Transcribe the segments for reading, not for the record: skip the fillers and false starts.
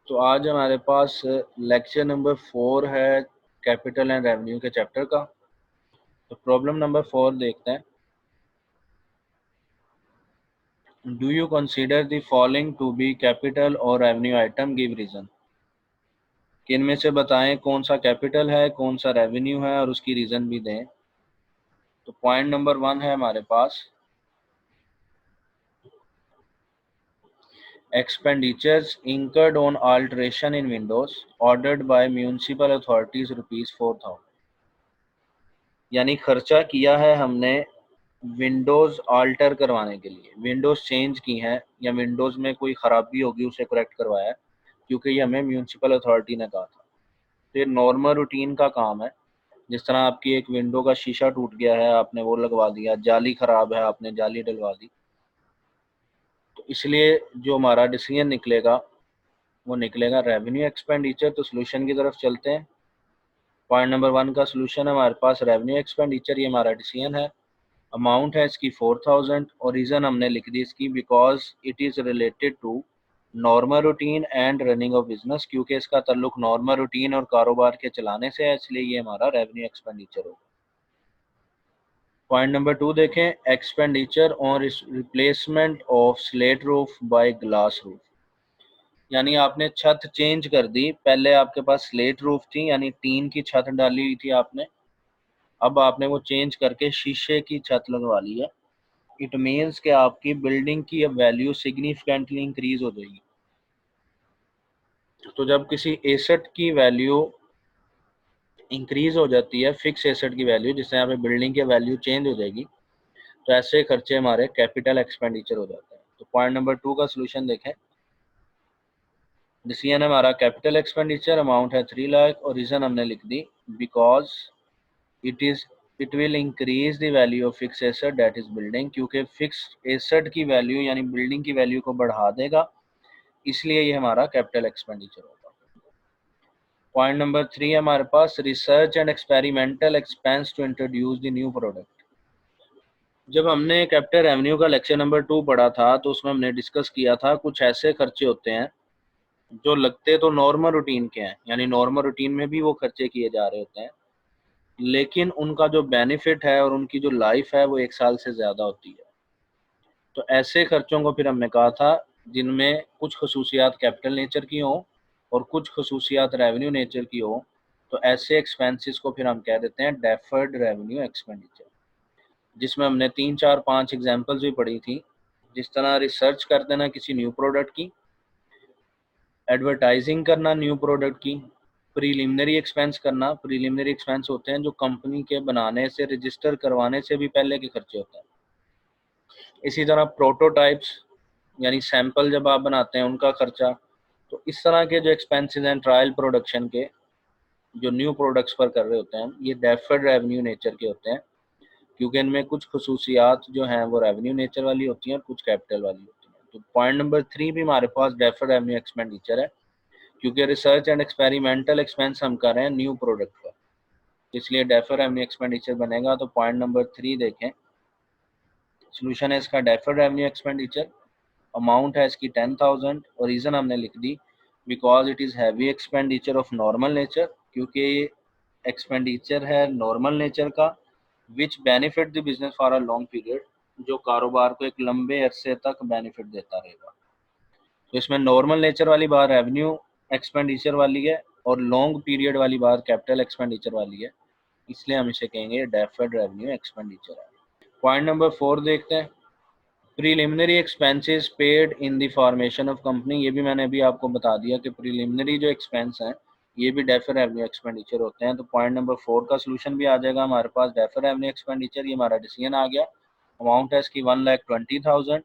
तो आज हमारे पास लेक्चर नंबर 4 है कैपिटल एंड रेवेन्यू के चैप्टर का। तो प्रॉब्लम नंबर 4 देखते हैं। Do you consider the following to be capital और रेवेन्यू आइटम, गिव रीजन। कि इनमें से बताएं कौन सा कैपिटल है, कौन सा रेवेन्यू है और उसकी रीजन भी दें। तो पॉइंट नंबर 1 है हमारे पास expenditures incurred on alteration in windows ordered by municipal authorities ₹4,000। यानी खर्चा किया है हमने विंडोज़ आल्टर करवाने के लिए, विंडोज़ चेंज की हैं या विंडोज़ में कोई ख़राबी होगी उसे करेक्ट करवाया, क्योंकि ये हमें म्यूनसिपल अथॉरिटी ने कहा था। तो ये नॉर्मल रूटीन का काम है। जिस तरह आपकी एक विंडो का शीशा टूट गया है, आपने वो लगवा दिया, जाली ख़राब है, आपने जाली डलवा दी। तो इसलिए जो हमारा डिसीजन निकलेगा वो निकलेगा रेवेन्यू एक्सपेंडिचर। तो सोल्यूशन की तरफ चलते हैं। पॉइंट नंबर 1 का सोल्यूशन है हमारे पास रेवेन्यू एक्सपेंडिचर, ये हमारा डिसीजन है। अमाउंट है इसकी 4000 और रीज़न हमने लिख दी इसकी because it is related to normal routine and running of business, क्योंकि इसका ताल्लुक नॉर्मल रूटीन और कारोबार के चलाने से है, इसलिए ये हमारा रेवेन्यू एक्सपेंडिचर होगा। पॉइंट नंबर 2 देखें, expenditure on replacement of slate roof by glass roof. यानी आपने छत चेंज कर दी, पहले आपके पास स्लेट रूफ थी यानी टीन की छत डाली हुई थी आपने, अब आपने वो चेंज करके शीशे की छत लगवा ली है। इट मीन्स कि आपकी बिल्डिंग की अब वैल्यू सिग्निफिकेंटली इंक्रीज हो जाएगी। तो जब किसी एसेट की वैल्यू इंक्रीज हो जाती है, फिक्स एसेट की वैल्यू, जिससे यहाँ पे बिल्डिंग की वैल्यू चेंज हो जाएगी, तो ऐसे खर्चे हमारे कैपिटल एक्सपेंडिचर हो जाते हैं। तो पॉइंट नंबर 2 का सोल्यूशन देखें। डिसीजन है हमारा कैपिटल एक्सपेंडिचर, अमाउंट है 3 लाख और रीजन हमने लिख दी because it will increase the value of fix asset that is building, क्योंकि फिक्स एसेट की वैल्यू यानी बिल्डिंग की वैल्यू को बढ़ा देगा, इसलिए ये हमारा कैपिटल एक्सपेंडिचर होगा। पॉइंट नंबर 3 है हमारे पास research and experimental expense to introduce the new product. जब हमने कैपिटल रेवेन्यू का लेक्चर नंबर 2 पढ़ा था तो उसमें हमने डिस्कस किया था कुछ ऐसे खर्चे होते हैं जो लगते तो नॉर्मल रूटीन के हैं, यानी नॉर्मल रूटीन में भी वो खर्चे किए जा रहे होते हैं, लेकिन उनका जो बेनिफिट है और उनकी जो लाइफ है वो 1 साल से ज़्यादा होती है। तो ऐसे खर्चों को फिर हमने कहा था जिनमें कुछ खसूसियात कैपिटल नेचर की हों और कुछ खसूसियात रेवेन्यू नेचर की हो, तो ऐसे एक्सपेंसेस को फिर हम कह देते हैं डेफर्ड रेवेन्यू एक्सपेंडिचर, जिसमें हमने 3 4 5 एग्जांपल्स भी पढ़ी थी। जिस तरह रिसर्च कर देना किसी न्यू प्रोडक्ट की, एडवर्टाइजिंग करना न्यू प्रोडक्ट की, प्रीलिमिनरी एक्सपेंस करना। प्रीलिमिनरी एक्सपेंस होते हैं जो कंपनी के बनाने से, रजिस्टर करवाने से भी पहले के खर्चे होते हैं। इसी तरह प्रोटोटाइप्स यानी सैंपल जब आप बनाते हैं उनका खर्चा। तो इस तरह के जो एक्सपेंसेस हैं ट्रायल प्रोडक्शन के, जो न्यू प्रोडक्ट्स पर कर रहे होते हैं, ये डेफर्ड रेवेन्यू नेचर के होते हैं, क्योंकि इनमें कुछ खसूसियात जो हैं वो रेवेन्यू नेचर वाली होती हैं और कुछ कैपिटल वाली होती हैं। तो पॉइंट नंबर 3 भी हमारे पास डेफर्ड रेवेन्यू एक्सपेंडिचर है, क्योंकि रिसर्च एंड एक्सपेरिमेंटल एक्सपेंस हम कर रहे हैं न्यू प्रोडक्ट पर, इसलिए डेफर्ड रेवेन्यू एक्सपेंडिचर बनेगा। तो पॉइंट नंबर 3 देखें, सोल्यूशन है इसका डेफर्ड रेवेन्यू एक्सपेंडिचर, अमाउंट है इसकी 10,000 और रीज़न हमने लिख दी because it is heavy expenditure of normal nature, क्योंकि एक्सपेंडिचर है नॉर्मल नेचर का, which benefit the business for a long period, जो कारोबार को एक लंबे अरसे तक बेनिफिट देता रहेगा। तो इसमें नॉर्मल नेचर वाली बात रेवेन्यू एक्सपेंडिचर वाली है और लॉन्ग पीरियड वाली बात कैपिटल एक्सपेंडिचर वाली है, इसलिए हम इसे कहेंगे डेफर्ड रेवेन्यू एक्सपेंडिचर है। पॉइंट नंबर 4 देखते हैं, preliminary expenses paid in the formation of company. ये भी मैंने अभी आपको बता दिया कि प्रीलिमिनरी जो एक्सपेंस हैं ये भी डेफर्ड रेवेन्यू एक्सपेंडिचर होते हैं। तो पॉइंट नंबर 4 का सोल्यूशन भी आ जाएगा हमारे पास डेफर्ड रेवेन्यू एक्सपेंडिचर, ये हमारा डिसीजन आ गया। अमाउंट है इसकी 1,20,000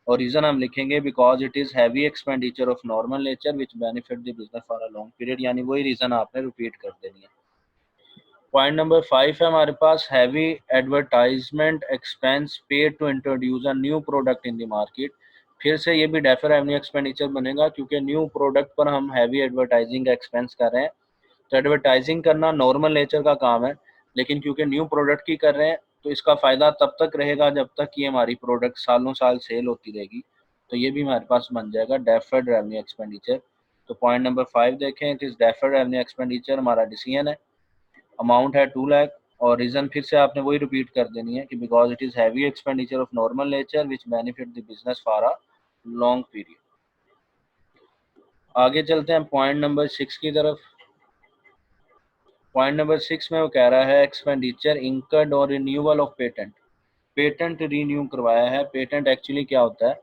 और रीज़न हम लिखेंगे because it is heavy expenditure of normal nature which benefit the business for a long period, यानी वही रीज़न आपने रिपीट कर देनी है। पॉइंट नंबर 5 है हमारे पास heavy advertisement expense paid to introduce a new product in the market. फिर से ये भी डेफर्ड रेवेन्यू एक्सपेंडिचर बनेगा, क्योंकि न्यू प्रोडक्ट पर हम हैवी एडवर्टाइजिंग का एक्सपेंस कर रहे हैं। तो एडवर्टाइजिंग करना नॉर्मल नेचर का काम है, लेकिन क्योंकि न्यू प्रोडक्ट की कर रहे हैं तो इसका फ़ायदा तब तक रहेगा जब तक ये हमारी प्रोडक्ट सालों साल सेल होती रहेगी। तो ये भी हमारे पास बन जाएगा डेफर्ड रेवेन्यू एक्सपेंडिचर। तो पॉइंट नंबर 5 देखें, it is deferred revenue expenditure हमारा डिसीजन है, अमाउंट है 2 लाख, और रीज़न फिर से आपने वही रिपीट कर देनी है कि because it is heavy expenditure of normal nature which benefit the business for a long period. आगे चलते हैं पॉइंट नंबर 6 की तरफ। पॉइंट नंबर 6 में वो कह रहा है एक्सपेंडिचर इंकर्ड और renewal of patent. Patent renew करवाया है। पेटेंट एक्चुअली क्या होता है,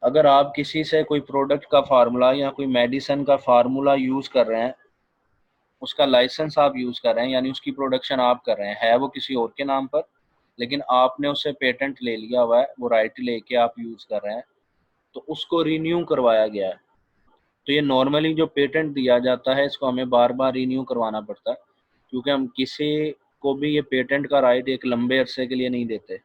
अगर आप किसी से कोई प्रोडक्ट का फार्मूला या कोई मेडिसिन का फार्मूला यूज़ कर रहे हैं, उसका लाइसेंस आप यूज़ कर रहे हैं, यानी उसकी प्रोडक्शन आप कर रहे हैं, है वो किसी और के नाम पर, लेकिन आपने उससे पेटेंट ले लिया हुआ है, वो राइट लेके आप यूज़ कर रहे हैं, तो उसको रिन्यू करवाया गया है। तो ये नॉर्मली जो पेटेंट दिया जाता है, इसको हमें बार बार रिन्यू करवाना पड़ता है, क्योंकि हम किसी को भी ये पेटेंट का राइट एक लंबे अरसे के लिए नहीं देते।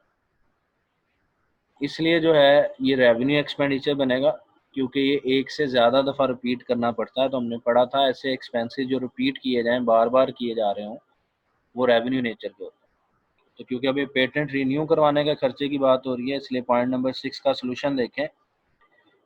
इसलिए जो है ये रेवेन्यू एक्सपेंडिचर बनेगा, क्योंकि ये एक से ज़्यादा दफ़ा रिपीट करना पड़ता है। तो हमने पढ़ा था ऐसे एक्सपेंसेस जो रिपीट किए जाएँ, बार बार किए जा रहे हों, वो रेवेन्यू नेचर के होते हैं। तो क्योंकि अभी पेटेंट रिन्यू करवाने के खर्चे की बात हो रही है, इसलिए पॉइंट नंबर 6 का सोल्यूशन देखें।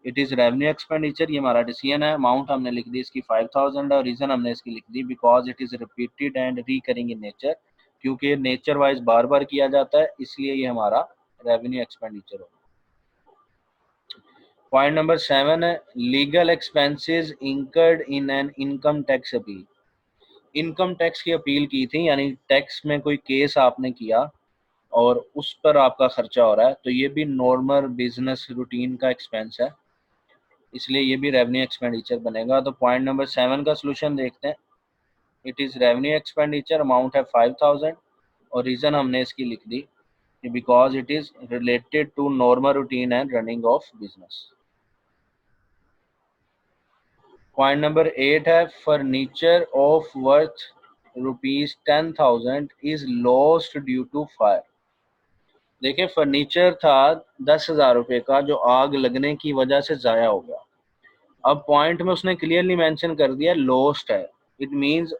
इट इज़ रेवेन्यू एक्सपेंडिचर, ये हमारा डिसीजन है। अमाउंट हमने लिख दी इसकी 5000 और रीज़न हमने इसकी लिख दी because it is repeated and recurring in nature, क्योंकि नेचर वाइज बार बार किया जाता है, इसलिए ये हमारा रेवेन्यू एक्सपेंडिचर होगा। पॉइंट नंबर 7 है legal expenses incurred in an income tax appeal. Income tax की अपील की थी, यानी टैक्स में कोई केस आपने किया और उस पर आपका खर्चा हो रहा है, तो ये भी नॉर्मल बिजनेस रूटीन का एक्सपेंस है, इसलिए ये भी रेवेन्यू एक्सपेंडिचर बनेगा। तो पॉइंट नंबर 7 का सोल्यूशन देखते हैं। It is revenue expenditure, amount है 5000 और रीज़न हमने इसकी लिख दी because it is related to normal routine and running of business. Point number 8 है furniture of worth ₹10,000 is lost due to fire. देखिए फर्नीचर था 10,000 रुपये का, जो आग लगने की वजह से ज़ाया हो गया। अब पॉइंट में उसने क्लियरली मेंशन कर दिया लॉस्ट है, it means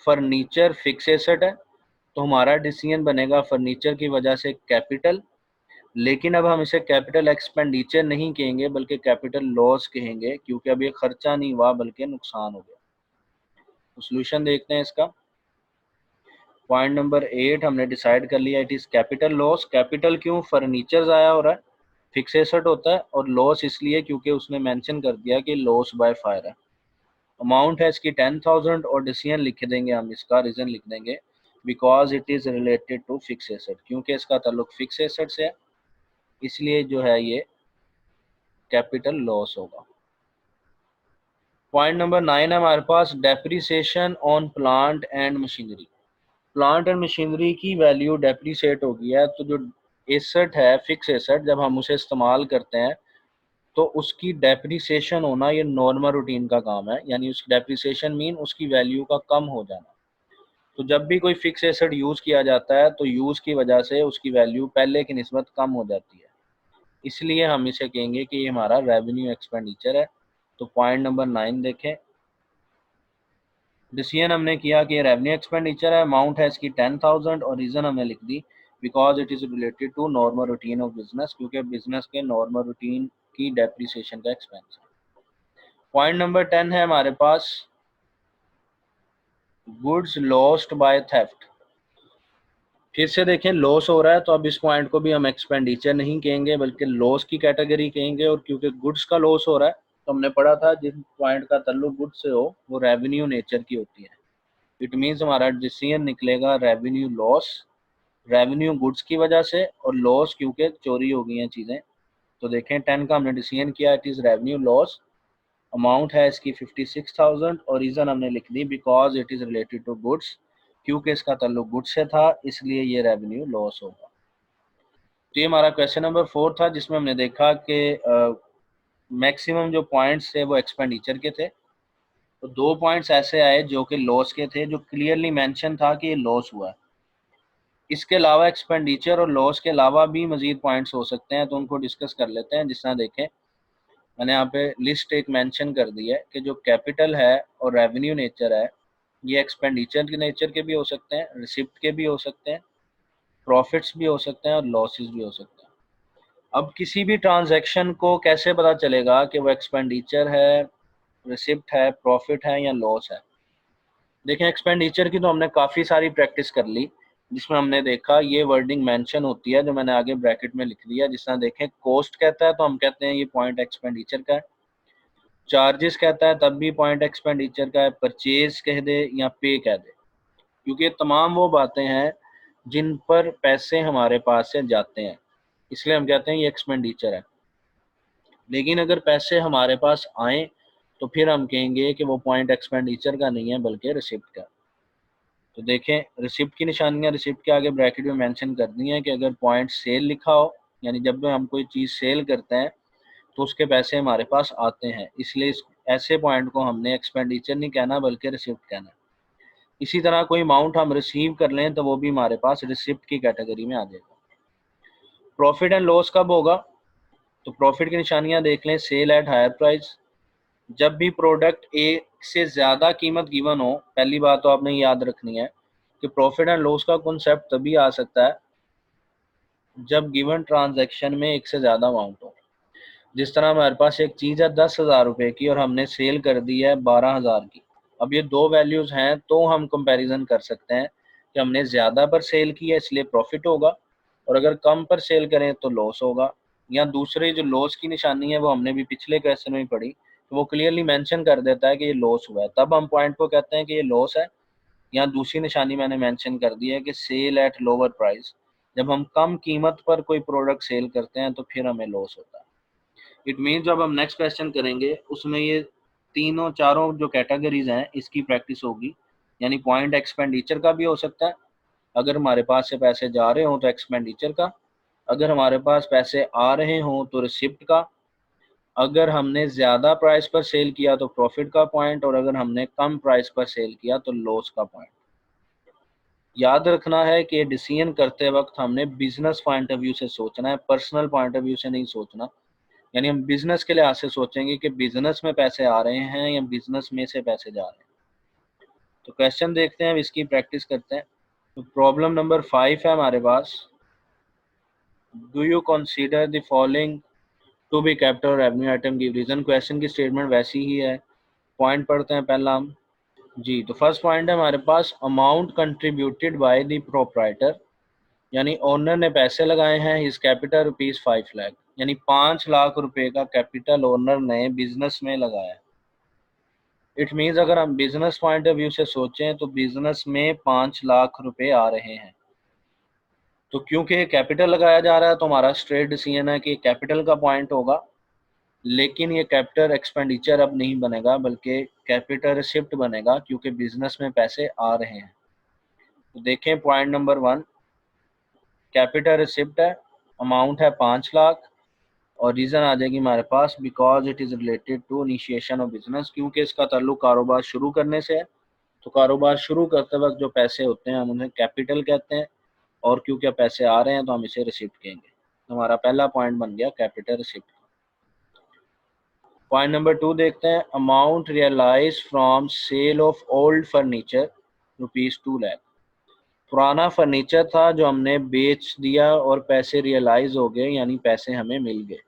furniture fix asset है, तो हमारा डिसीजन बनेगा फर्नीचर की वजह से कैपिटल। लेकिन अब हम इसे कैपिटल एक्सपेंडिचर नहीं कहेंगे बल्कि कैपिटल लॉस कहेंगे, क्योंकि अब ये खर्चा नहीं हुआ बल्कि नुकसान हो गया। तो सोल्यूशन देखते हैं इसका। पॉइंट नंबर 8 हमने डिसाइड कर लिया, it is capital loss. Capital क्यों, फर्नीचर ज़ाया हो रहा है, फिक्स एसेट होता है, और लॉस इसलिए क्योंकि उसने मेंशन कर दिया कि लॉस बाय फायर है। अमाउंट है इसकी 10,000 और डिसीजन लिख देंगे हम, इसका रीज़न लिख देंगे because it is related to fix asset, क्योंकि इसका ताल्लुक फिक्स एसेट से है, इसलिए जो है ये कैपिटल लॉस होगा। पॉइंट नंबर 9 है हमारे पास depreciation on plant and machinery. Plant and machinery की वैल्यू डेप्रिसिएट हो गई है, तो जो एसेट है फिक्स एसेट, जब हम उसे इस्तेमाल करते हैं तो उसकी डेप्रिसिएशन होना ये नॉर्मल रूटीन का काम है, यानी उसकी डेप्रिसिएशन मीन उसकी वैल्यू का कम हो जाना। तो जब भी कोई फिक्स एसेट यूज़ किया जाता है तो यूज़ की वजह से उसकी वैल्यू पहले की निस्बत कम हो जाती है, इसलिए हम इसे कहेंगे कि ये हमारा रेवेन्यू एक्सपेंडिचर है। तो पॉइंट नंबर 9 देखें, डिसीजन हमने किया कि रेवेन्यू एक्सपेंडिचर है, अमाउंट है इसकी 10,000 और रीज़न हमने लिख दी because it is related to normal routine of business, क्योंकि बिजनेस के नॉर्मल रूटीन की डेप्रिसिएशन का एक्सपेंस है। पॉइंट नंबर 10 है हमारे पास गुड्स लॉस्ट बाय थेफ्ट। फिर से देखें लॉस हो रहा है, तो अब इस पॉइंट को भी हम एक्सपेंडिचर नहीं कहेंगे बल्कि लॉस की कैटेगरी कहेंगे, और क्योंकि गुड्स का लॉस हो रहा है तो हमने पढ़ा था जिस पॉइंट का ताल्लुक गुड्स से हो वो रेवेन्यू नेचर की होती है। इट मीन्स हमारा डिसीजन निकलेगा रेवेन्यू लॉस, रेवेन्यू गुड्स की वजह से और लॉस क्योंकि चोरी हो गई हैं चीज़ें। तो देखें 10 का हमने डिसीजन किया, it is revenue loss, amount है इसकी 56,000 और रीज़न हमने लिख दी because it is related to goods, क्योंकि इसका ताल्लुक गुड्स से था, इसलिए ये रेवेन्यू लॉस होगा। तो ये हमारा क्वेश्चन नंबर 4 था, जिसमें हमने देखा कि मैक्सिमम जो पॉइंट्स थे वो एक्सपेंडिचर के थे। तो 2 पॉइंट्स ऐसे आए जो कि लॉस के थे, जो क्लियरली मेंशन था कि ये लॉस हुआ है। इसके अलावा एक्सपेंडिचर और लॉस के अलावा भी मज़ीद पॉइंट्स हो सकते हैं, तो उनको डिस्कस कर लेते हैं। जिस तरह देखें मैंने यहाँ पे लिस्ट एक मेंशन कर दी है कि जो कैपिटल है और रेवेन्यू नेचर है, ये एक्सपेंडिचर के नेचर के भी हो सकते हैं, रिसिप्ट के भी हो सकते हैं, प्रॉफिट्स भी हो सकते हैं और लॉसेस भी हो सकते हैं। अब किसी भी ट्रांजैक्शन को कैसे पता चलेगा कि वो एक्सपेंडिचर है रिसिप्ट है, प्रॉफिट है या लॉस है। देखें एक्सपेंडिचर की तो हमने काफ़ी सारी प्रैक्टिस कर ली, जिसमें हमने देखा ये वर्डिंग मेंशन होती है जो मैंने आगे ब्रैकेट में लिख दिया। जिस तरह देखें कोस्ट कहता है तो हम कहते हैं ये पॉइंट एक्सपेंडिचर का है, चार्जेस कहता है तब भी पॉइंट एक्सपेंडिचर का है, परचेज कह दे या पे कह दे, क्योंकि ये तमाम वो बातें हैं जिन पर पैसे हमारे पास से जाते हैं, इसलिए हम कहते हैं ये एक्सपेंडिचर है। लेकिन अगर पैसे हमारे पास आए तो फिर हम कहेंगे कि वो पॉइंट एक्सपेंडिचर का नहीं है बल्कि रिसिप्ट का। तो देखें रिसिप्ट की निशानियाँ रिसिप्ट के आगे ब्रैकेट में मेंशन कर दी हैं कि अगर पॉइंट सेल लिखा हो, यानी जब भी हम कोई चीज़ सेल करते हैं तो उसके पैसे हमारे पास आते हैं, इसलिए ऐसे पॉइंट को हमने एक्सपेंडिचर नहीं कहना बल्कि रिसिप्ट कहना। इसी तरह कोई अमाउंट हम रिसीव कर लें तो वो भी हमारे पास रिसिप्ट की कैटेगरी में आ जाएगा। प्रॉफिट एंड लॉस कब होगा? तो प्रॉफिट की निशानियाँ देख लें, सेल एट हायर प्राइस, जब भी प्रोडक्ट एक से ज़्यादा कीमत गिवन हो। पहली बात तो आपने याद रखनी है कि प्रॉफिट एंड लॉस का कॉन्सेप्ट तभी आ सकता है जब गिवन ट्रांजैक्शन में एक से ज़्यादा अमाउंट हो। जिस तरह हमारे पास एक चीज़ है 10,000 रुपये की और हमने सेल कर दी है 12,000 की। अब ये दो वैल्यूज़ हैं तो हम कंपैरिजन कर सकते हैं कि हमने ज़्यादा पर सेल की है इसलिए प्रॉफिट होगा, और अगर कम पर सेल करें तो लॉस होगा। या दूसरी जो लॉस की निशानी है वो हमने भी पिछले क्वेश्चन में पढ़ी, तो वो क्लियरली मेंशन कर देता है कि ये लॉस हुआ है, तब हम पॉइंट को कहते हैं कि ये लॉस है। यहाँ दूसरी निशानी मैंने मेंशन कर दी है कि सेल एट लोअर प्राइस, जब हम कम कीमत पर कोई प्रोडक्ट सेल करते हैं तो फिर हमें लॉस होता है। इट मीन जब हम नेक्स्ट क्वेश्चन करेंगे उसमें ये तीनों चारों जो कैटेगरीज हैं इसकी प्रैक्टिस होगी, यानी पॉइंट एक्सपेंडिचर का भी हो सकता है, अगर हमारे पास से पैसे जा रहे हों तो एक्सपेंडिचर का, अगर हमारे पास पैसे आ रहे हों तो रिसिप्ट का, अगर हमने ज़्यादा प्राइस पर सेल किया तो प्रॉफिट का पॉइंट, और अगर हमने कम प्राइस पर सेल किया तो लॉस का पॉइंट। याद रखना है कि डिसीजन करते वक्त हमने बिजनेस पॉइंट ऑफ व्यू से सोचना है, पर्सनल पॉइंट ऑफ व्यू से नहीं सोचना। यानी हम बिजनेस के लिहाज से सोचेंगे कि बिजनेस में पैसे आ रहे हैं या बिजनेस में से पैसे जा रहे हैं। तो क्वेश्चन देखते हैं, अब इसकी प्रैक्टिस करते हैं। तो प्रॉब्लम नंबर 5 है हमारे पास, do you consider the following to be capital revenue item, give reason. Question की स्टेटमेंट वैसी ही है। पॉइंट पढ़ते हैं पहला हम जी। तो फर्स्ट पॉइंट है हमारे पास, amount contributed by the proprietor, यानी ओनर ने पैसे लगाए हैं, हिज कैपिटल ₹5 लाख, यानी 5 लाख रुपए का कैपिटल ओनर ने बिजनेस में लगाया है। इट मीन्स अगर हम बिजनेस पॉइंट ऑफ व्यू से सोचें तो बिजनेस में 5 लाख रुपए आ रहे हैं। तो क्योंकि कैपिटल लगाया जा रहा है तो हमारा स्ट्रेट डिसीजन है कि कैपिटल का पॉइंट होगा, लेकिन ये कैपिटल एक्सपेंडिचर अब नहीं बनेगा बल्कि कैपिटल रिसिप्ट बनेगा, क्योंकि बिजनेस में पैसे आ रहे हैं। तो देखें पॉइंट नंबर 1, कैपिटल रिसिप्ट है, अमाउंट है 5 लाख, और रीज़न आ जाएगी हमारे पास because it is related to initiation of business, क्योंकि इसका ताल्लुक कारोबार शुरू करने से है। तो कारोबार शुरू करते वक्त जो पैसे होते हैं हम उन्हें कैपिटल कहते हैं, और क्योंकि पैसे आ रहे हैं तो हम इसे रिसिप्ट कहेंगे। तो हमारा पहला पॉइंट बन गया कैपिटल रिसिप्ट। पॉइंट नंबर 2 देखते हैं, amount realise from sale of old furniture ₹2 lakh. पुराना फर्नीचर था जो हमने बेच दिया और पैसे रियलाइज हो गए, यानी पैसे हमें मिल गए।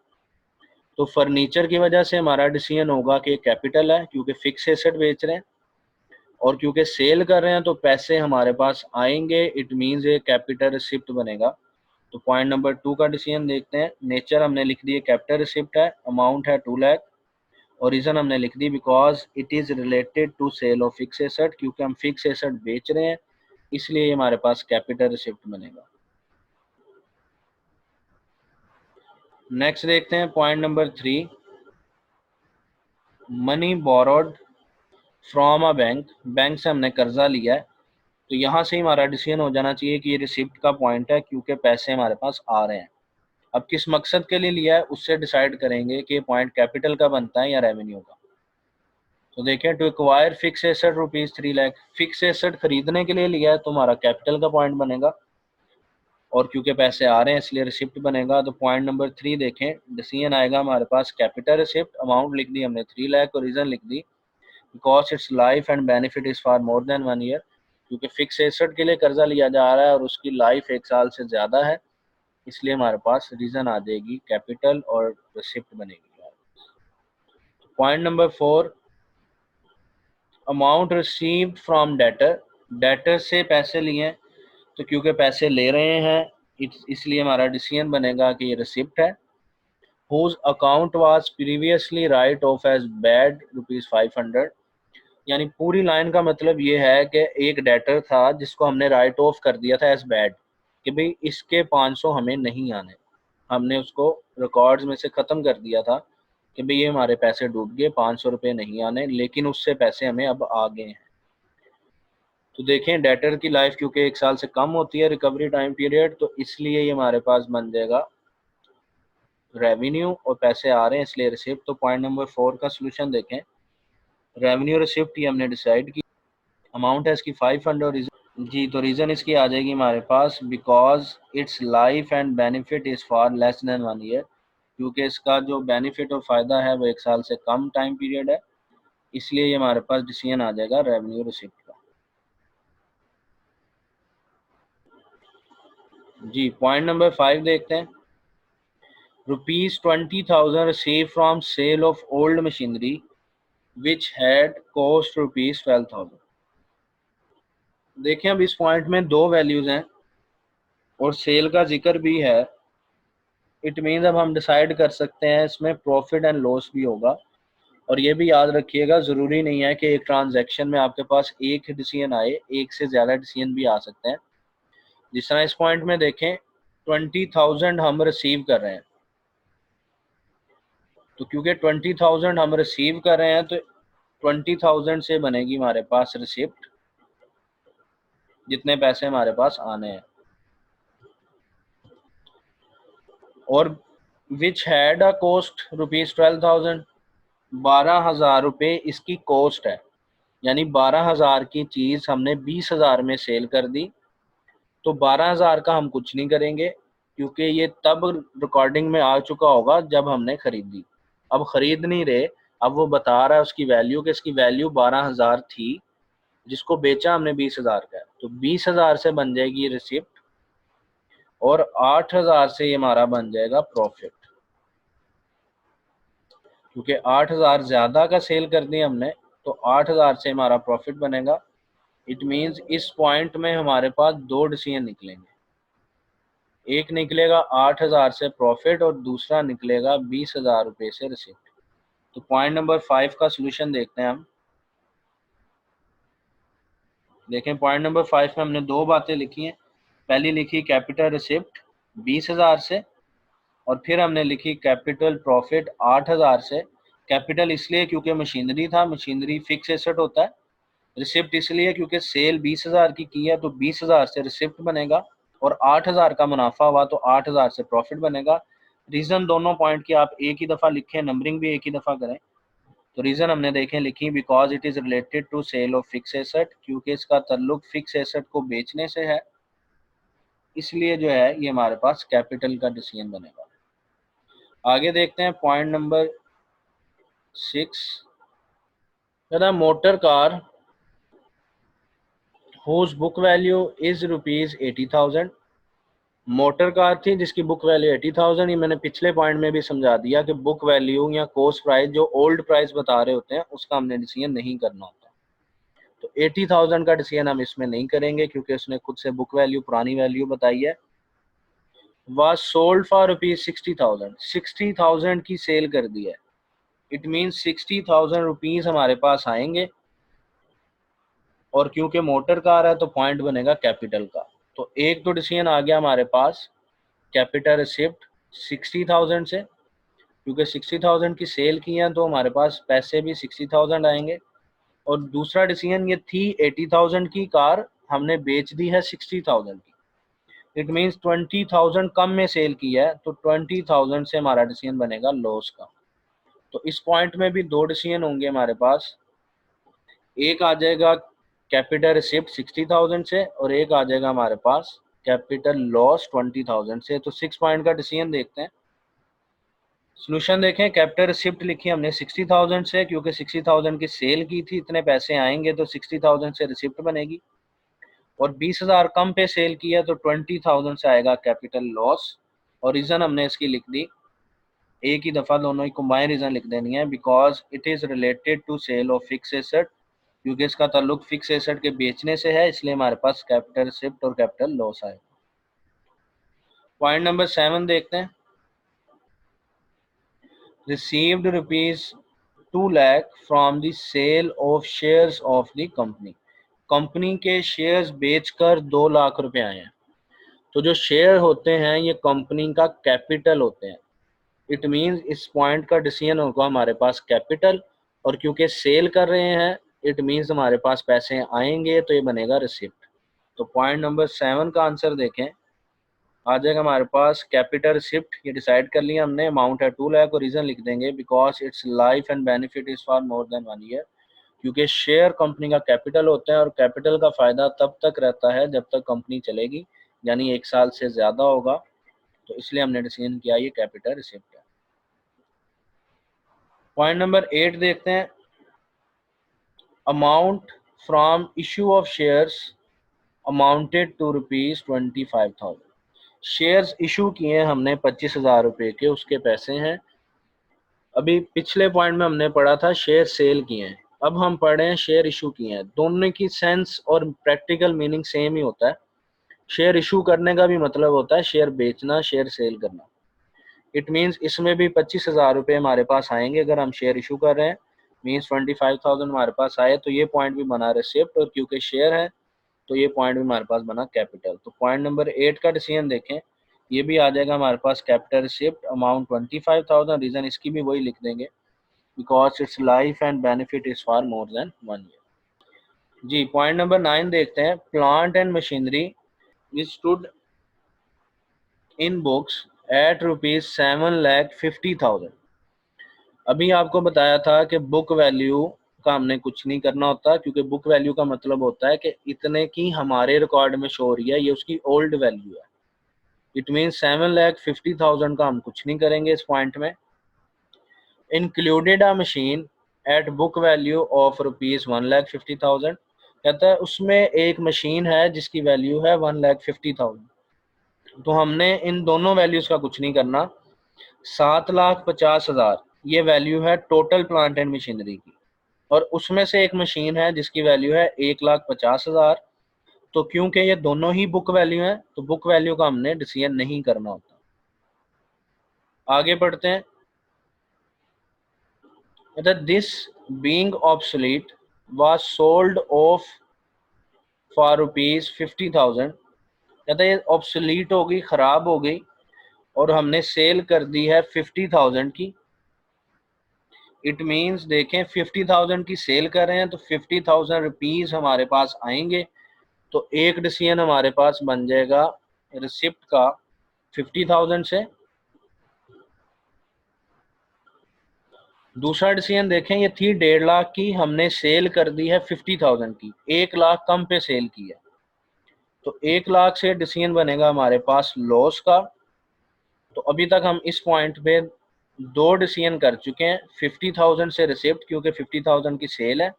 तो फर्नीचर की वजह से हमारा डिसीजन होगा कि कैपिटल है क्योंकि फिक्स एसेट बेच रहे हैं, और क्योंकि सेल कर रहे हैं तो पैसे हमारे पास आएंगे, इट मीन्स ये कैपिटल रिसिप्ट बनेगा। तो पॉइंट नंबर 2 का डिसीजन देखते हैं। नेचर हमने लिख दी है कैपिटल रिसिप्ट है, अमाउंट है 2 लाख, और रीज़न हमने लिख दी because it is related to sale of fix asset, क्योंकि हम फिक्स एसेट बेच रहे हैं इसलिए ये हमारे पास कैपिटल रिसिप्ट बनेगा। नेक्स्ट देखते हैं point number 3, money borrowed from a bank, bank से हमने कर्जा लिया है। तो यहाँ से ही हमारा डिसीजन हो जाना चाहिए कि ये रिसिप्ट का पॉइंट है क्योंकि पैसे हमारे पास आ रहे हैं। अब किस मकसद के लिए लिया है उससे डिसाइड करेंगे कि ये पॉइंट कैपिटल का बनता है या रेवेन्यू का। तो देखें, to acquire fix asset ₹3 lakh, fix asset खरीदने के लिए लिया है तो हमारा कैपिटल का पॉइंट बनेगा, और क्योंकि पैसे आ रहे हैं इसलिए रिसिप्ट बनेगा। तो पॉइंट नंबर 3 देखें, डिसीजन आएगा हमारे पास कैपिटल रिसिप्ट, अमाउंट लिख दी हमने 3 लाख और रीज़न लिख दी because it's life and benefit is for more than 1 year, क्योंकि फिक्स एसेट के लिए कर्जा लिया जा रहा है और उसकी लाइफ 1 साल से ज़्यादा है, इसलिए हमारे पास रीज़न आ जाएगी कैपिटल और रिसिप्ट बनेगी। Point number 4, amount received from debtor, debtor से पैसे लिए हैं, तो क्योंकि पैसे ले रहे हैं इसलिए हमारा डिसीजन बनेगा कि ये रिसिप्ट है। whose account was previously write off as bad ₹500, यानी पूरी लाइन का मतलब ये है कि एक डेटर था जिसको हमने राइट ऑफ कर दिया था एज बैड कि भाई इसके 500 हमें नहीं आने, हमने उसको रिकॉर्ड्स में से ख़त्म कर दिया था कि भाई ये हमारे पैसे डूब गए, 500 रुपये नहीं आने, लेकिन उससे पैसे हमें अब आ गए हैं। तो देखें डेटर की लाइफ क्योंकि 1 साल से कम होती है रिकवरी टाइम पीरियड, तो इसलिए ये हमारे पास बन जाएगा रेवेन्यू और पैसे आ रहे हैं इसलिए रिसिप्ट। तो पॉइंट नंबर 4 का सोल्यूशन देखें। रेवेन्यू रिसिप्ट ये हमने डिसाइड की, अमाउंट है इसकी 500 और जी तो रीज़न इसकी आ जाएगी हमारे पास because it's life and benefit is for less than 1 year, क्योंकि इसका जो बेनिफिट और फ़ायदा है वो 1 साल से कम टाइम पीरियड है, इसलिए ये हमारे पास डिसीजन आ जाएगा रेवेन्यू रिसिप्ट का। जी पॉइंट नंबर 5 देखते हैं। ₹20,000 received from sale of old machinery which had cost ₹12,000। देखें अब इस पॉइंट में दो वैल्यूज हैं और सेल का जिक्र भी है, इट मीन्स अब हम डिसाइड कर सकते हैं इसमें प्रॉफिट एंड लॉस भी होगा। और ये भी याद रखिएगा ज़रूरी नहीं है कि एक ट्रांजैक्शन में आपके पास एक डिसीजन आए, एक से ज़्यादा डिसीजन भी आ सकते हैं। जिस तरह इस पॉइंट में देखें 20,000 हम रिसीव कर रहे हैं, तो क्योंकि 20,000 हम रिसीव कर रहे हैं तो 20,000 से बनेगी हमारे पास रिसिप्ट, जितने पैसे हमारे पास आने हैं। और विच हैड अ कॉस्ट ₹12,000, 12,000 रुपये इसकी कॉस्ट है, यानी 12,000 की चीज़ हमने 20,000 में सेल कर दी, तो 12,000 का हम कुछ नहीं करेंगे क्योंकि ये तब रिकॉर्डिंग में आ चुका होगा जब हमने खरीदी। अब खरीद नहीं रहे, अब वो बता रहा है उसकी वैल्यू कि इसकी वैल्यू 12,000 थी, जिसको बेचा हमने 20,000 का, तो 20,000 से बन जाएगी रिसिप्ट और 8,000 से ये हमारा बन जाएगा प्रॉफिट, क्योंकि 8,000 ज़्यादा का सेल कर दिया हमने, तो 8,000 से हमारा प्रॉफिट बनेगा। इट मीन्स इस पॉइंट में हमारे पास दो डिसीजन निकलेंगे, एक निकलेगा 8,000 से प्रॉफिट और दूसरा निकलेगा 20,000 रुपये से रिसिप्ट। तो पॉइंट नंबर 5 का सोल्यूशन देखते हैं हम। देखें पॉइंट नंबर 5 में हमने दो बातें लिखी हैं। पहली लिखी कैपिटल रिसिप्ट 20,000 से, और फिर हमने लिखी कैपिटल प्रॉफिट 8,000 से। कैपिटल इसलिए क्योंकि मशीनरी था, मशीनरी फिक्स एसेट होता है। रिसिप्ट इसलिए क्योंकि सेल 20,000 की है, तो 20,000 से रिसिप्ट बनेगा और 8,000 का मुनाफा हुआ तो 8,000 से प्रॉफिट बनेगा। रीज़न दोनों पॉइंट की आप एक ही दफ़ा लिखें, नंबरिंग भी एक ही दफ़ा करें। तो रीज़न हमने देखें लिखी because it is related to sale of fix asset, क्योंकि इसका ताल्लुक फिक्स एसेट को बेचने से है, इसलिए जो है ये हमारे पास कैपिटल का डिसीजन बनेगा। आगे देखते हैं point number 6। The motor car whose book value is ₹80,000, motor car थी जिसकी बुक वैल्यू 80,000। ये मैंने पिछले पॉइंट में भी समझा दिया कि बुक वैल्यू या कॉस्ट प्राइस जो ओल्ड प्राइस बता रहे होते हैं उसका हमने डिसीजन नहीं करना होता। तो 80,000 का डिसीजन हम इसमें नहीं करेंगे क्योंकि उसने खुद से बुक वैल्यू पुरानी वैल्यू बताई है। was sold for ₹60,000, 60,000 की सेल कर दी है, इट मीन्स 60,000 रुपीज़ हमारे पास आएंगे, और क्योंकि मोटर कार है तो पॉइंट बनेगा कैपिटल का। तो एक तो डिसीजन आ गया हमारे पास कैपिटल रिसिप्ट 60,000 से, क्योंकि 60,000 की सेल की है तो हमारे पास पैसे भी 60,000 आएंगे। और दूसरा डिसीजन ये थी 80,000 की कार हमने बेच दी है 60,000 की, इट मीन्स 20,000 कम में सेल की है, तो 20,000 से हमारा डिसीजन बनेगा लॉस का। तो इस पॉइंट में भी दो डिसीजन होंगे हमारे पास, एक आ जाएगा कैपिटल रिसिप्ट 60,000 से और एक आ जाएगा हमारे पास कैपिटल लॉस 20,000 से। तो 6 पॉइंट का डिसीजन देखते हैं। सोल्यूशन देखें, कैपिटल रिसिप्ट लिखी हमने 60,000 से क्योंकि 60,000 की सेल की थी, इतने पैसे आएंगे तो 60,000 से रिसिप्ट बनेगी, और 20,000 कम पे सेल की है तो 20,000 से आएगा कैपिटल लॉस। और रीज़न हमने इसकी लिख दी, एक ही दफ़ा दोनों ही कंबाइन रीज़न लिख देनी है, because it is related to sale of fix asset, क्योंकि इसका ताल्लुक फिक्स एसेट के बेचने से है, इसलिए हमारे पास कैपिटल रिसिप्ट और कैपिटल लॉस आएगा। पॉइंट नंबर 7 देखते हैं। Received ₹2 lakh from the sale of shares of the company. Company के शेयर्स बेचकर 2 लाख रुपए आए हैं। तो जो शेयर होते हैं ये कंपनी का कैपिटल होते हैं। इट मीन्स इस पॉइंट का डिसीजन होगा हमारे पास कैपिटल, और क्योंकि सेल कर रहे हैं इट मीन्स हमारे पास पैसे आएंगे, तो ये बनेगा रिसिप्ट। तो पॉइंट नंबर 7 का आंसर देखें, आ जाएगा हमारे पास कैपिटल रिसिप्ट। ये डिसाइड कर लिया हमने, अमाउंट है 2 लाख और रीजन लिख देंगे because it's life and benefit is for more than 1 year. क्योंकि शेयर कंपनी का कैपिटल होता है और कैपिटल का फायदा तब तक रहता है जब तक कंपनी चलेगी, यानी 1 साल से ज्यादा होगा। तो इसलिए हमने डिसीजन किया ये कैपिटल रिसिप्ट है। पॉइंट नंबर 8 देखते हैं। Amount from issue of shares amounted to ₹25,000। Shares issue किए हमने 25,000 रुपये के, उसके पैसे हैं। अभी पिछले पॉइंट में हमने पढ़ा था शेयर सेल किए हैं, अब हम पढ़ रहे हैं शेयर इशू किए हैं। दोनों की सेंस और प्रैक्टिकल मीनिंग सेम ही होता है। शेयर इशू करने का भी मतलब होता है शेयर बेचना, शेयर सेल करना। इट मीन्स इसमें भी 25,000 रुपये हमारे पास आएंगे अगर हम शेयर इशू कर रहे हैं, मीन्स 25,000 हमारे पास आए, तो ये पॉइंट भी बना रिसिप्ट, और क्योंकि शेयर है तो ये पॉइंट भी हमारे पास बना कैपिटल। तो पॉइंट नंबर 8 का डिसीजन देखें, ये भी आ जाएगा हमारे पास कैपिटल रिसिप्ट, अमाउंट 25,000, रीजन इसकी भी वही लिख देंगे because it's life and benefit is for more than 1 year. जी पॉइंट नंबर 9 देखते हैं। Plant and machinery which stood in books at ₹7,50,000। अभी आपको बताया था कि बुक वैल्यू का हमने कुछ नहीं करना होता, क्योंकि बुक वैल्यू का मतलब होता है कि इतने की हमारे रिकॉर्ड में शो हो रही है, ये उसकी ओल्ड वैल्यू है। इट मीन 7,50,000 का हम कुछ नहीं करेंगे इस पॉइंट में। Included a machine eight book value of ₹1,50,000, कहता है उसमें एक मशीन है जिसकी वैल्यू है 1,50,000। तो हमने इन दोनों वैल्यूज का कुछ नहीं करना। 7,50,000 ये वैल्यू है टोटल प्लांट एंड मशीनरी की, और उसमें से एक मशीन है जिसकी वैल्यू है 1,50,000। तो क्योंकि ये दोनों ही बुक वैल्यू हैं तो बुक वैल्यू का हमने डिसीजन नहीं करना होता। आगे बढ़ते हैं। This being obsolete was sold off for ₹50,000। कहता है ये ऑब्सोलीट हो गई, खराब हो गई, और हमने सेल कर दी है 50,000 की। इट मीन्स देखें 50,000 की सेल कर रहे हैं तो 50,000 रुपीज हमारे पास आएंगे। तो एक डिसीजन हमारे पास बन जाएगा रिसिप्ट का 50,000 से। दूसरा डिसीजन देखें, ये थी 1.5 लाख की, हमने सेल कर दी है 50,000 की, 1 लाख कम पे सेल की है। तो 1 लाख से डिसीजन बनेगा हमारे पास लॉस का। तो अभी तक हम इस पॉइंट पे 2 डिसीजन कर चुके हैं। 50,000 से रिसिप्ट क्योंकि 50,000 की सेल है,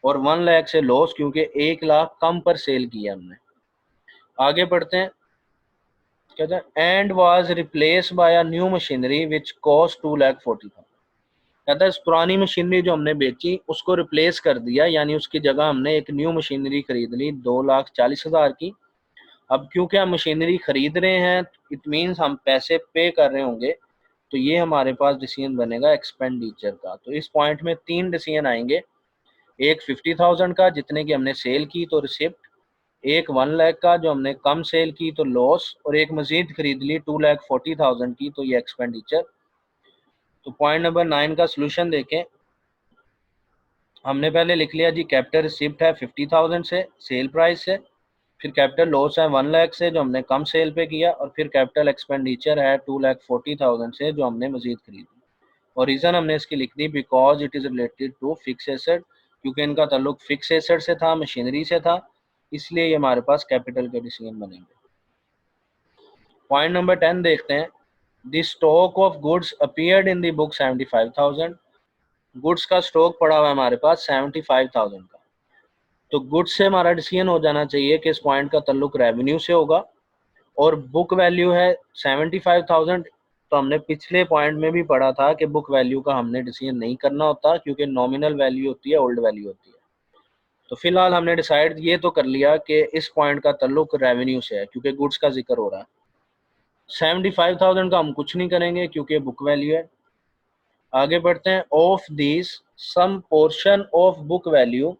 और 1 लाख से लॉस क्योंकि 1 लाख कम पर सेल किया हमने। आगे बढ़ते हैं। कहते हैं and was replace by a new machinery which cost 2,40,000। कहता है इस पुरानी मशीनरी जो हमने बेची उसको रिप्लेस कर दिया, यानी उसकी जगह हमने एक न्यू मशीनरी खरीद ली 2,40,000 की। अब क्योंकि हम मशीनरी खरीद रहे हैं इट मीन्स हम पैसे पे कर रहे होंगे, तो ये हमारे पास डिसीजन बनेगा एक्सपेंडिचर का। तो इस पॉइंट में 3 डिसीजन आएंगे, एक 50,000 का जितने की हमने सेल की तो रिसिप्ट, एक 1 लाख का जो हमने कम सेल की तो लॉस, और एक मजीद खरीद ली 2,40,000 की, तो ये एक्सपेंडिचर। तो पॉइंट नंबर 9 का सोल्यूशन देखें। हमने पहले लिख लिया जी कैपिटल रिसिप्ट है 50,000 से सेल प्राइस से, फिर कैपिटल लॉस है 1 लाख से जो हमने कम सेल पे किया, और फिर कैपिटल एक्सपेंडिचर है 2,40,000 से जो हमने मजीद खरीदी। और रीज़न हमने इसकी लिख दी because it is related to fix asset, क्योंकि इनका ताल्लुक फिक्स एसेट से था, मशीनरी से था, इसलिए ये हमारे पास कैपिटल के डिसीजन बनेंगे। पॉइंट नंबर 10 देखते हैं। The stock of goods appeared in the book 75,000। Goods का स्टॉक पड़ा हुआ है हमारे पास 75,000 का। तो गुड्स से हमारा डिसीजन हो जाना चाहिए कि इस पॉइंट का ताल्लुक रेवेन्यू से होगा, और बुक वैल्यू है 75,000। तो हमने पिछले पॉइंट में भी पढ़ा था कि बुक वैल्यू का हमने डिसीजन नहीं करना होता, क्योंकि नॉमिनल वैल्यू होती है, ओल्ड वैल्यू होती है। तो फिलहाल हमने डिसाइड ये तो कर लिया कि इस पॉइंट का ताल्लुक रेवेन्यू से है क्योंकि गुड्स का जिक्र हो रहा है। 75,000 का हम कुछ नहीं करेंगे क्योंकि बुक वैल्यू है। आगे बढ़ते हैं। Of this some portion of book value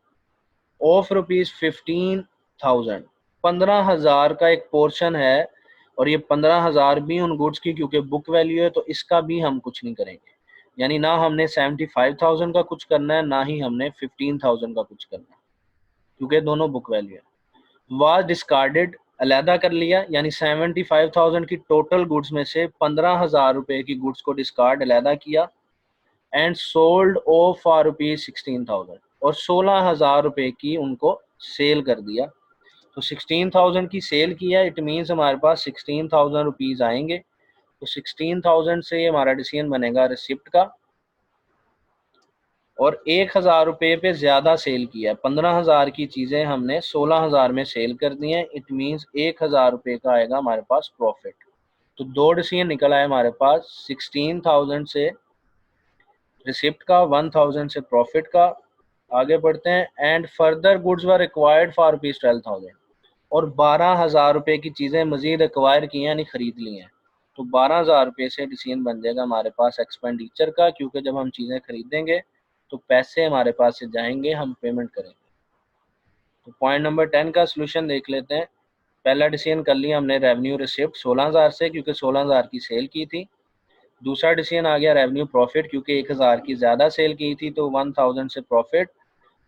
of ₹15,000, 15,000 का एक पोर्शन है और ये 15,000 भी उन गुड्स की क्योंकि बुक वैल्यू है, तो इसका भी हम कुछ नहीं करेंगे। यानी ना हमने 75,000 का कुछ करना है, ना ही हमने 15,000 का कुछ करना है क्योंकि दोनों बुक वैल्यू है। वाज डिस्कार्डेड, अलहदा कर लिया, यानी 75,000 की टोटल गुड्स में से 15,000 रुपए की गुड्स को डिस्कार्ड अलहदा किया एंड सोल्ड ऑफ फॉर ₹16,000, और 16,000 रुपए की उनको सेल कर दिया। तो 16,000 की सेल किया, इट मीन्स हमारे पास 16,000 रुपीज़ आएंगे। तो 16,000 से हमारा डिसीजन बनेगा रिसिप्ट का। और 1,000 रुपये पे ज़्यादा सेल किया है, 15,000 की चीज़ें हमने 16,000 में सेल कर दी हैं, इट मीन्स 1,000 रुपये का आएगा हमारे पास प्रॉफिट। तो दो डिसीजन निकल आए हमारे पास, 16,000 से रिसिप्ट का, 1,000 से प्रॉफिट का। आगे बढ़ते हैं। And further goods were required for ₹12,000, और 12,000 रुपये की चीज़ें मजीद एक्वायर की हैं, यानी खरीद ली हैं। तो 12,000 रुपये से डिसीजन बन जाएगा हमारे पास एक्सपेंडिचर का, क्योंकि जब हम चीज़ें खरीदेंगे तो पैसे हमारे पास से जाएंगे, हम पेमेंट करेंगे। तो पॉइंट नंबर 10 का सोल्यूशन देख लेते हैं। पहला डिसीजन कर लिया हमने रेवेन्यू रिसिप्ट 16,000 से, क्योंकि 16,000 की सेल की थी। दूसरा डिसीजन आ गया रेवेन्यू प्रॉफिट, क्योंकि 1,000 की ज़्यादा सेल की थी तो 1,000 से प्रॉफिट।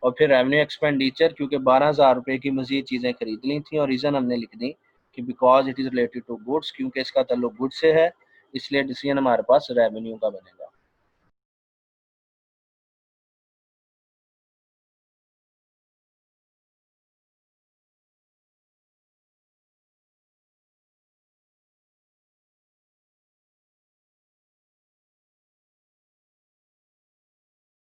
और फिर रेवेन्यू एक्सपेंडिचर, क्योंकि 12,000 रुपये की मजीद चीज़ें खरीद ली थी, और रीज़न हमने लिख दी कि because it is related to goods, क्योंकि इसका ताल्लुक गुड्स से है, इसलिए डिसीजन हमारे पास रेवेन्यू का बनेगा।